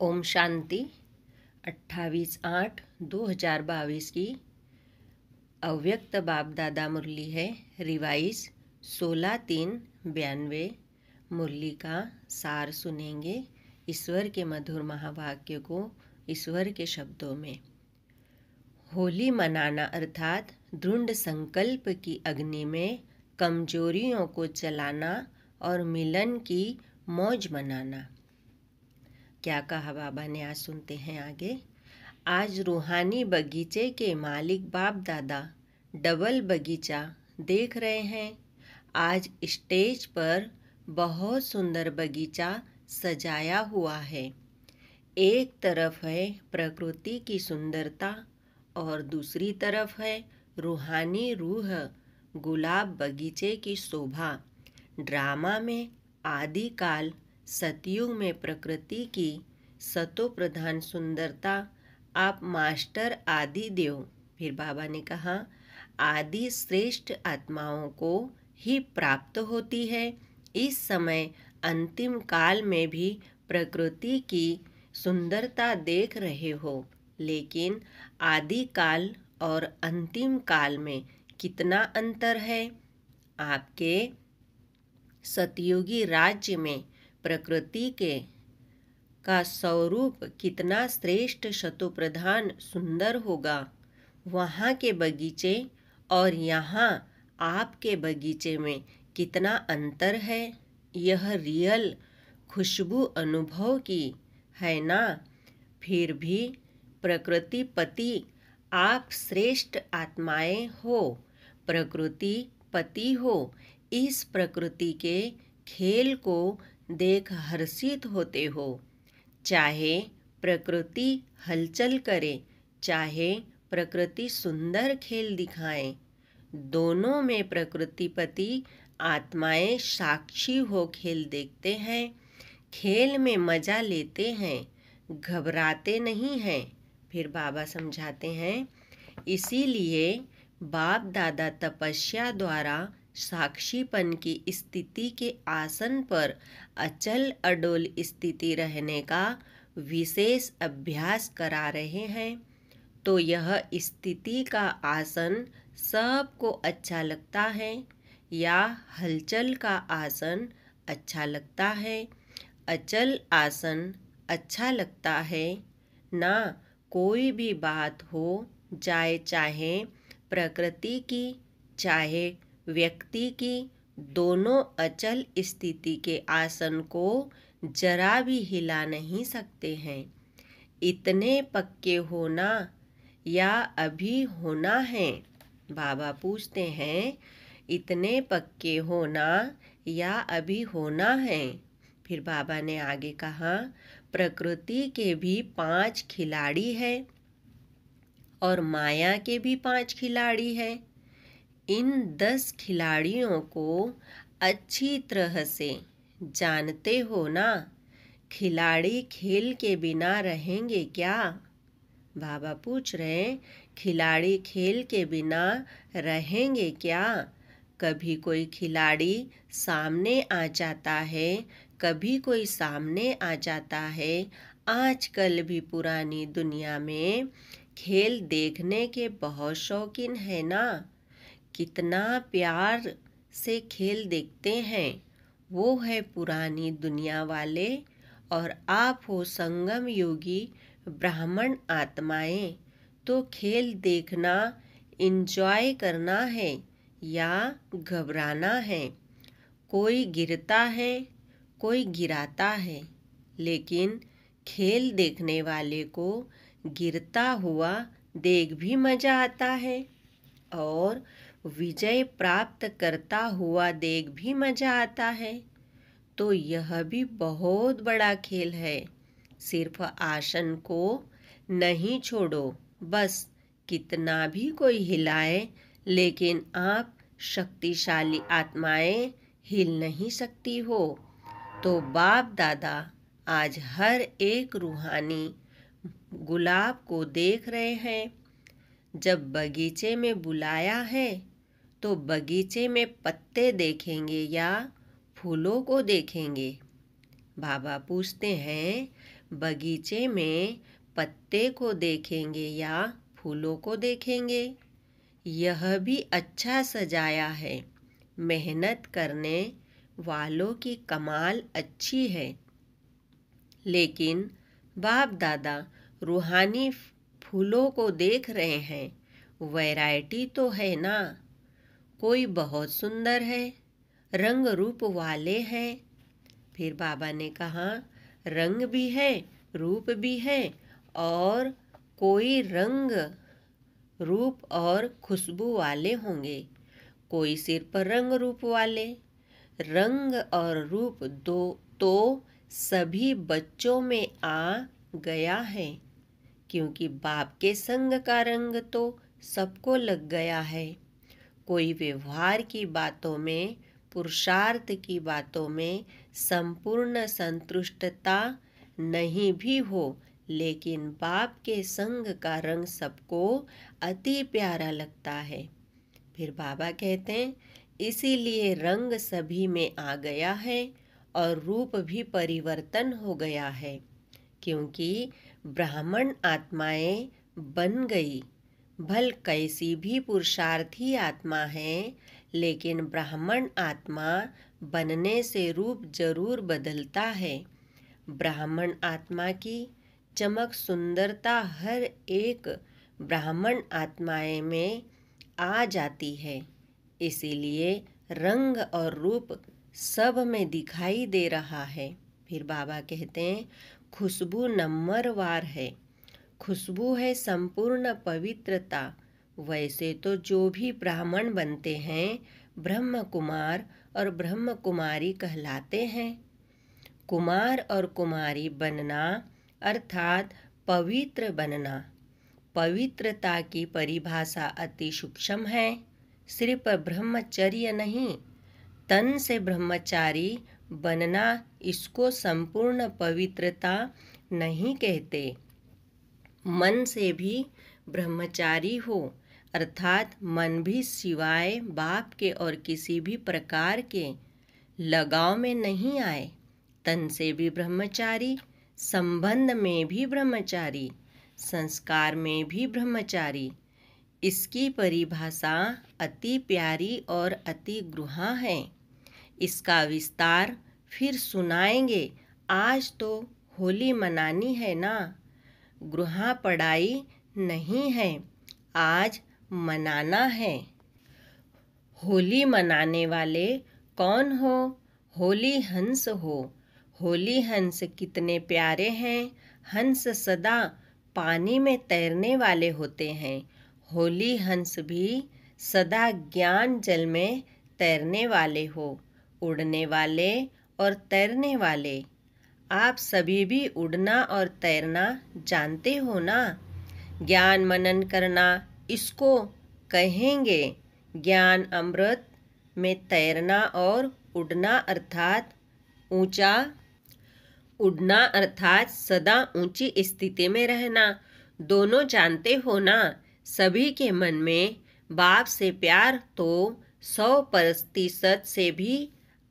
ओम शांति। 28/8/2022 की अव्यक्त बाप दादा मुरली है। रिवाइज 16/3/92। मुरली का सार सुनेंगे। ईश्वर के मधुर महावाक्य को ईश्वर के शब्दों में। होली मनाना अर्थात दृढ़ संकल्प की अग्नि में कमजोरियों को जलाना और मिलन की मौज मनाना। क्या कहा बाबा ने, आज सुनते हैं आगे। आज रूहानी बगीचे के मालिक बाप दादा डबल बगीचा देख रहे हैं। आज स्टेज पर बहुत सुंदर बगीचा सजाया हुआ है। एक तरफ है प्रकृति की सुंदरता और दूसरी तरफ है रूहानी रूह गुलाब बगीचे की शोभा। ड्रामा में आदिकाल सतयुग में प्रकृति की सतो प्रधान सुंदरता आप मास्टर आदि देव, फिर बाबा ने कहा आदि श्रेष्ठ आत्माओं को ही प्राप्त होती है। इस समय अंतिम काल में भी प्रकृति की सुंदरता देख रहे हो, लेकिन आदि काल और अंतिम काल में कितना अंतर है। आपके सतयुगी राज्य में प्रकृति का स्वरूप कितना श्रेष्ठ शतोप्रधान सुंदर होगा। वहाँ के बगीचे और यहाँ आपके बगीचे में कितना अंतर है। यह रियल खुशबू अनुभव की है ना। फिर भी प्रकृति पति आप श्रेष्ठ आत्माएं हो, प्रकृति पति हो। इस प्रकृति के खेल को देख हर्षित होते हो। चाहे प्रकृति हलचल करे, चाहे प्रकृति सुंदर खेल दिखाए, दोनों में प्रकृतिपति आत्माएं साक्षी हो खेल देखते हैं, खेल में मजा लेते हैं, घबराते नहीं हैं। फिर बाबा समझाते हैं, इसीलिए बाप दादा तपस्या द्वारा साक्षीपन की स्थिति के आसन पर अचल अडोल स्थिति रहने का विशेष अभ्यास करा रहे हैं। तो यह स्थिति का आसन सबको अच्छा लगता है या हलचल का आसन अच्छा लगता है? अचल आसन अच्छा लगता है ना। कोई भी बात हो जाए, चाहे प्रकृति की चाहे व्यक्ति की, दोनों अचल स्थिति के आसन को जरा भी हिला नहीं सकते हैं। इतने पक्के होना या अभी होना है? बाबा पूछते हैं, इतने पक्के होना या अभी होना है? फिर बाबा ने आगे कहा, प्रकृति के भी 5 खिलाड़ी है और माया के भी 5 खिलाड़ी है। इन 10 खिलाड़ियों को अच्छी तरह से जानते हो ना। खिलाड़ी खेल के बिना रहेंगे क्या? बाबा पूछ रहे, खिलाड़ी खेल के बिना रहेंगे क्या? कभी कोई खिलाड़ी सामने आ जाता है, कभी कोई सामने आ जाता है। आजकल भी पुरानी दुनिया में खेल देखने के बहुत शौकीन है ना। कितना प्यार से खेल देखते हैं। वो है पुरानी दुनिया वाले और आप हो संगम योगी ब्राह्मण आत्माएं। तो खेल देखना, एंजॉय करना है या घबराना है। कोई गिरता है, कोई गिराता है, लेकिन खेल देखने वाले को गिरता हुआ देख भी मजा आता है और विजय प्राप्त करता हुआ देख भी मजा आता है। तो यह भी बहुत बड़ा खेल है। सिर्फ आसन को नहीं छोड़ो, बस कितना भी कोई हिलाए, लेकिन आप शक्तिशाली आत्माएं हिल नहीं सकती हो। तो बाप दादा आज हर एक रूहानी गुलाब को देख रहे हैं। जब बगीचे में बुलाया है तो बगीचे में पत्ते देखेंगे या फूलों को देखेंगे? बाबा पूछते हैं, बगीचे में पत्ते को देखेंगे या फूलों को देखेंगे। यह भी अच्छा सजाया है। मेहनत करने वालों की कमाल अच्छी है। लेकिन बाप दादा रूहानी फूलों को देख रहे हैं। वैरायटी तो है ना। कोई बहुत सुंदर है, रंग रूप वाले हैं। फिर बाबा ने कहा, रंग भी है, रूप भी है, और कोई रंग रूप और खुशबू वाले होंगे, कोई सिर्फ रंग रूप वाले। रंग और रूप दो तो सभी बच्चों में आ गया है, क्योंकि बाप के संग का रंग तो सबको लग गया है। कोई व्यवहार की बातों में, पुरुषार्थ की बातों में संपूर्ण संतुष्टता नहीं भी हो, लेकिन बाप के संग का रंग सबको अति प्यारा लगता है। फिर बाबा कहते हैं, इसीलिए रंग सभी में आ गया है और रूप भी परिवर्तन हो गया है, क्योंकि ब्राह्मण आत्माएं बन गई। भल कैसी भी पुरुषार्थी आत्मा है, लेकिन ब्राह्मण आत्मा बनने से रूप जरूर बदलता है। ब्राह्मण आत्मा की चमक सुंदरता हर एक ब्राह्मण आत्माएं में आ जाती है। इसीलिए रंग और रूप सब में दिखाई दे रहा है। फिर बाबा कहते हैं, खुशबू नंबरवार है। खुशबू है संपूर्ण पवित्रता। वैसे तो जो भी ब्राह्मण बनते हैं ब्रह्म कुमार और ब्रह्म कुमारी कहलाते हैं। कुमार और कुमारी बनना अर्थात पवित्र बनना। पवित्रता की परिभाषा अति सूक्ष्म है। सिर्फ ब्रह्मचर्य नहीं, तन से ब्रह्मचारी बनना, इसको संपूर्ण पवित्रता नहीं कहते। मन से भी ब्रह्मचारी हो, अर्थात मन भी सिवाय बाप के और किसी भी प्रकार के लगाव में नहीं आए। तन से भी ब्रह्मचारी, संबंध में भी ब्रह्मचारी, संस्कार में भी ब्रह्मचारी। इसकी परिभाषा अति प्यारी और अति गूढ़ा है। इसका विस्तार फिर सुनाएंगे। आज तो होली मनानी है ना। गृहा पढ़ाई नहीं है, आज मनाना है। होली मनाने वाले कौन हो? होली हंस हो। होली हंस कितने प्यारे हैं। हंस सदा पानी में तैरने वाले होते हैं। होली हंस भी सदा ज्ञान जल में तैरने वाले हो, उड़ने वाले और तैरने वाले। आप सभी भी उड़ना और तैरना जानते हो ना। ज्ञान मनन करना इसको कहेंगे। ज्ञान अमृत में तैरना और उड़ना अर्थात ऊंचा उड़ना अर्थात सदा ऊंची स्थिति में रहना। दोनों जानते हो ना। सभी के मन में बाप से प्यार तो 100% से भी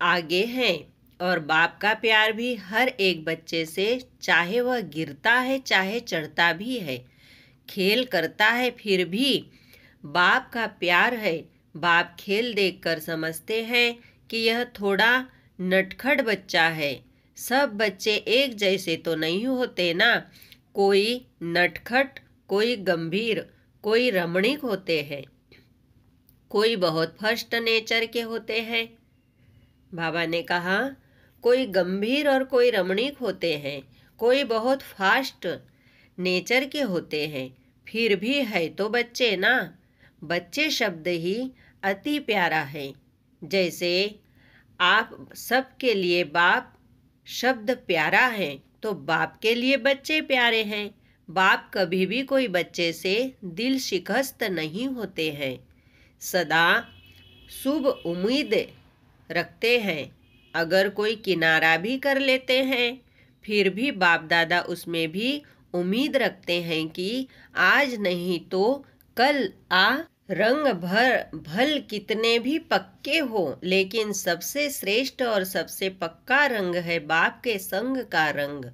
आगे है, और बाप का प्यार भी हर एक बच्चे से, चाहे वह गिरता है चाहे चढ़ता भी है, खेल करता है, फिर भी बाप का प्यार है। बाप खेल देखकर समझते हैं कि यह थोड़ा नटखट बच्चा है। सब बच्चे एक जैसे तो नहीं होते ना। कोई नटखट, कोई गंभीर, कोई रमणीक होते हैं, कोई बहुत फर्स्ट नेचर के होते हैं। बाबा ने कहा, कोई गंभीर और कोई रमणीक होते हैं, कोई बहुत फास्ट नेचर के होते हैं, फिर भी है तो बच्चे ना। बच्चे शब्द ही अति प्यारा है। जैसे आप सबके लिए बाप शब्द प्यारा है, तो बाप के लिए बच्चे प्यारे हैं। बाप कभी भी कोई बच्चे से दिल शिकस्त नहीं होते हैं, सदा शुभ उम्मीद रखते हैं। अगर कोई किनारा भी कर लेते हैं, फिर भी बाप दादा उसमें भी उम्मीद रखते हैं कि आज नहीं तो कल आ। रंग भल कितने भी पक्के हो, लेकिन सबसे श्रेष्ठ और सबसे पक्का रंग है बाप के संग का रंग।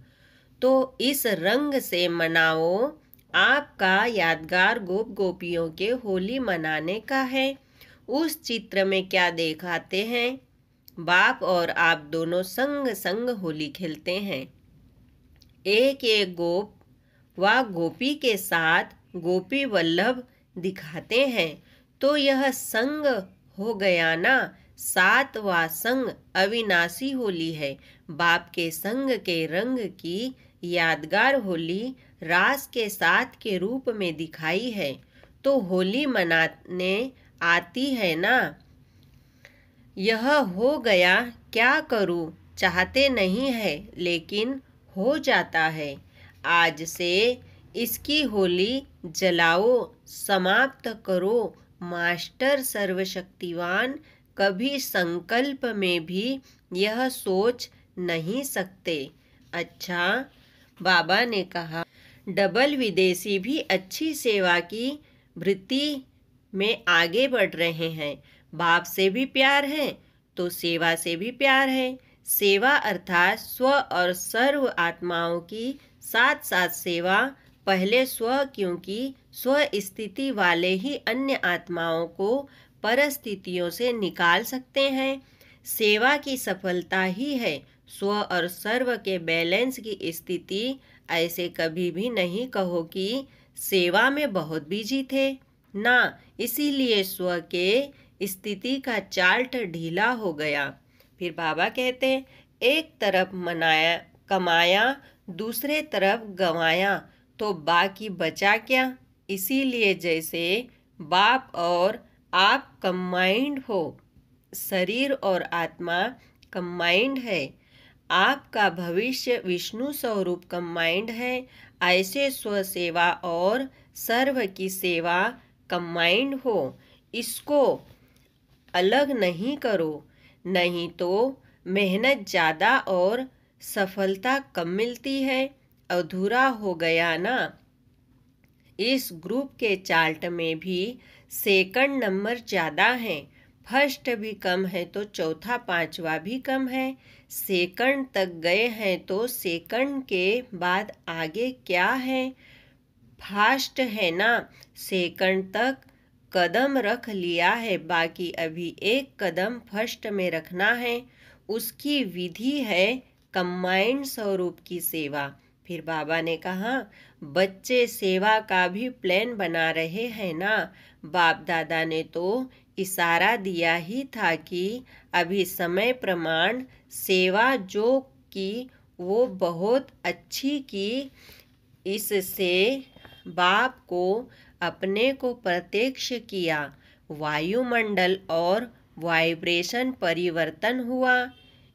तो इस रंग से मनाओ। आपका यादगार गोप गोपियों के होली मनाने का है। उस चित्र में क्या दिखाते हैं? बाप और आप दोनों संग संग होली खेलते हैं। एक एक गोप व गोपी के साथ गोपी वल्लभ दिखाते हैं। तो यह संग हो गया ना। सातवां संग अविनाशी होली है। बाप के संग के रंग की यादगार होली रास के साथ के रूप में दिखाई है। तो होली मनाने आती है ना। यह हो गया, क्या करूं, चाहते नहीं है लेकिन हो जाता है। आज से इसकी होली जलाओ, समाप्त करो। मास्टर सर्वशक्तिवान कभी संकल्प में भी यह सोच नहीं सकते। अच्छा, बाबा ने कहा, डबल विदेशी भी अच्छी सेवा की वृत्ति में आगे बढ़ रहे हैं। बाप से भी प्यार है तो सेवा से भी प्यार है। सेवा अर्थात स्व और सर्व आत्माओं की साथ साथ सेवा। पहले स्व, क्योंकि स्व स्थिति वाले ही अन्य आत्माओं को परिस्थितियों से निकाल सकते हैं। सेवा की सफलता ही है स्व और सर्व के बैलेंस की स्थिति। ऐसे कभी भी नहीं कहो कि सेवा में बहुत बिजी थे ना, इसीलिए स्व के स्थिति का चार्ट ढीला हो गया। फिर बाबा कहते, एक तरफ मनाया कमाया, दूसरे तरफ गंवाया, तो बाकी बचा क्या? इसीलिए जैसे बाप और आप कंबाइंड हो, शरीर और आत्मा कंबाइंड है, आपका भविष्य विष्णु स्वरूप कंबाइंड है, ऐसे स्व सेवा और सर्व की सेवा कंबाइंड हो। इसको अलग नहीं करो, नहीं तो मेहनत ज़्यादा और सफलता कम मिलती है। अधूरा हो गया ना। इस ग्रुप के चार्ट में भी सेकंड नंबर ज़्यादा हैं। फर्स्ट भी कम है तो चौथा पांचवा भी कम है। सेकंड तक गए हैं तो सेकंड के बाद आगे क्या है? फास्ट है ना। सेकंड तक कदम रख लिया है, बाकी अभी एक कदम फर्स्ट में रखना है। उसकी विधि है कंबाइंड स्वरूप की सेवा। फिर बाबा ने कहा, बच्चे सेवा का भी प्लान बना रहे हैं ना। बाप दादा ने तो इशारा दिया ही था कि अभी समय प्रमाण सेवा जो की वो बहुत अच्छी की। इससे बाप को अपने को प्रत्यक्ष किया। वायुमंडल और वाइब्रेशन परिवर्तन हुआ।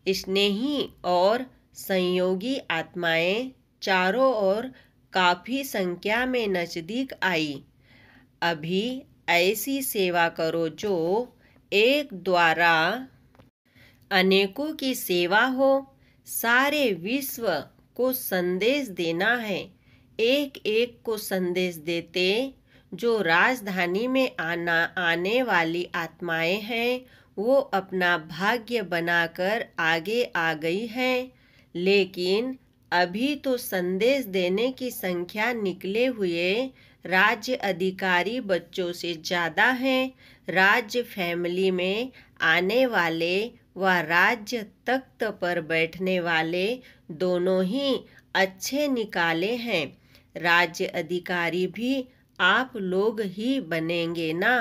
स्नेही और संयोगी आत्माएं चारों ओर काफी संख्या में नजदीक आई। अभी ऐसी सेवा करो जो एक द्वारा अनेकों की सेवा हो। सारे विश्व को संदेश देना है। एक एक को संदेश देते। जो राजधानी में आने वाली आत्माएं हैं वो अपना भाग्य बनाकर आगे आ गई हैं। लेकिन अभी तो संदेश देने की संख्या निकले हुए राज्य अधिकारी बच्चों से ज़्यादा हैं। राज्य फैमिली में आने वाले व राज्य तख्त पर बैठने वाले दोनों ही अच्छे निकाले हैं। राज्य अधिकारी भी आप लोग ही बनेंगे ना।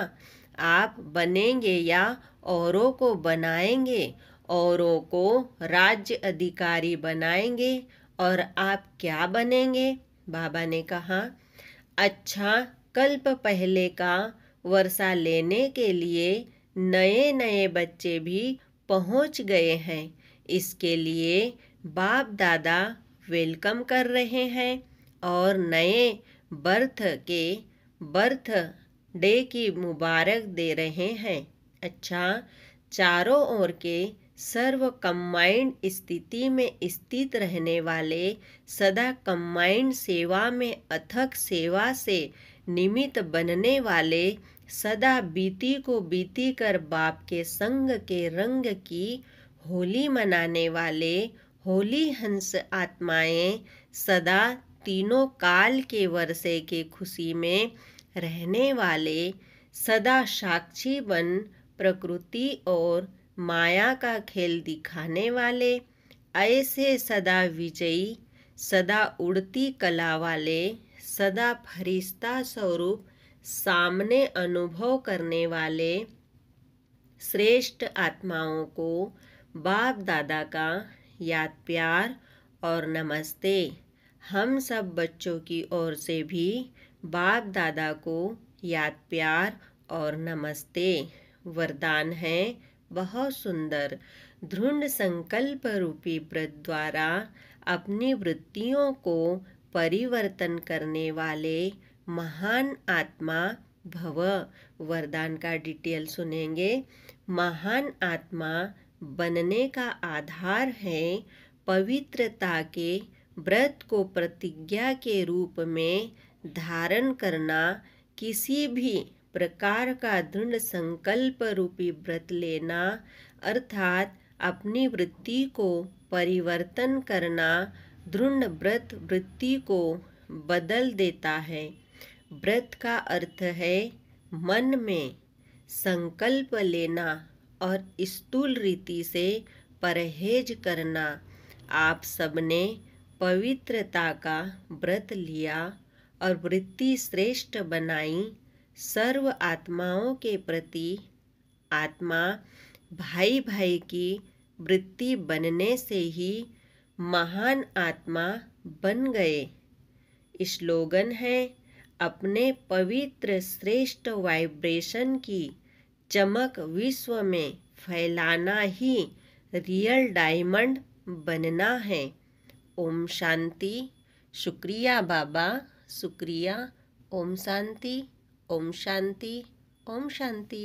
आप बनेंगे या औरों को बनाएंगे? औरों को राज्य अधिकारी बनाएंगे और आप क्या बनेंगे? बाबा ने कहा, अच्छा, कल्प पहले का वर्षा लेने के लिए नए नए बच्चे भी पहुंच गए हैं। इसके लिए बाप दादा वेलकम कर रहे हैं और नए बर्थ डे की मुबारक दे रहे हैं। अच्छा, चारों ओर के सर्व कंबाइंड स्थिति में स्थित रहने वाले, सदा कंबाइंड सेवा में अथक सेवा से निमित्त बनने वाले, सदा बीती को बीती कर बाप के संग के रंग की होली मनाने वाले होली हंस आत्माएं सदा तीनों काल के वर्षे के खुशी में रहने वाले, सदा साक्षी बन प्रकृति और माया का खेल दिखाने वाले, ऐसे सदा विजयी, सदा उड़ती कला वाले, सदा फरिश्ता स्वरूप सामने अनुभव करने वाले श्रेष्ठ आत्माओं को बाप दादा का याद प्यार और नमस्ते। हम सब बच्चों की ओर से भी बाप दादा को याद प्यार और नमस्ते। वरदान है बहुत सुंदर। दृढ़ संकल्प रूपी व्रत द्वारा अपनी वृत्तियों को परिवर्तन करने वाले महान आत्मा भव। वरदान का डिटेल सुनेंगे। महान आत्मा बनने का आधार है पवित्रता के व्रत को प्रतिज्ञा के रूप में धारण करना, किसी भी प्रकार का दृढ़ संकल्प रूपी व्रत लेना, अर्थात अपनी वृत्ति को परिवर्तन करना दृढ़ व्रत वृत्ति को बदल देता है। व्रत का अर्थ है मन में संकल्प लेना और स्थूल रीति से परहेज करना। आप सबने पवित्रता का व्रत लिया और वृत्ति श्रेष्ठ बनाई। सर्व आत्माओं के प्रति आत्मा भाई भाई की वृत्ति बनने से ही महान आत्मा बन गए। स्लोगन है अपने पवित्र श्रेष्ठ वाइब्रेशन की चमक विश्व में फैलाना ही रियल डायमंड बनना है। ओम शांति। शुक्रिया बाबा, शुक्रिया। ओम शांति, ओम शांति, ओम शांति।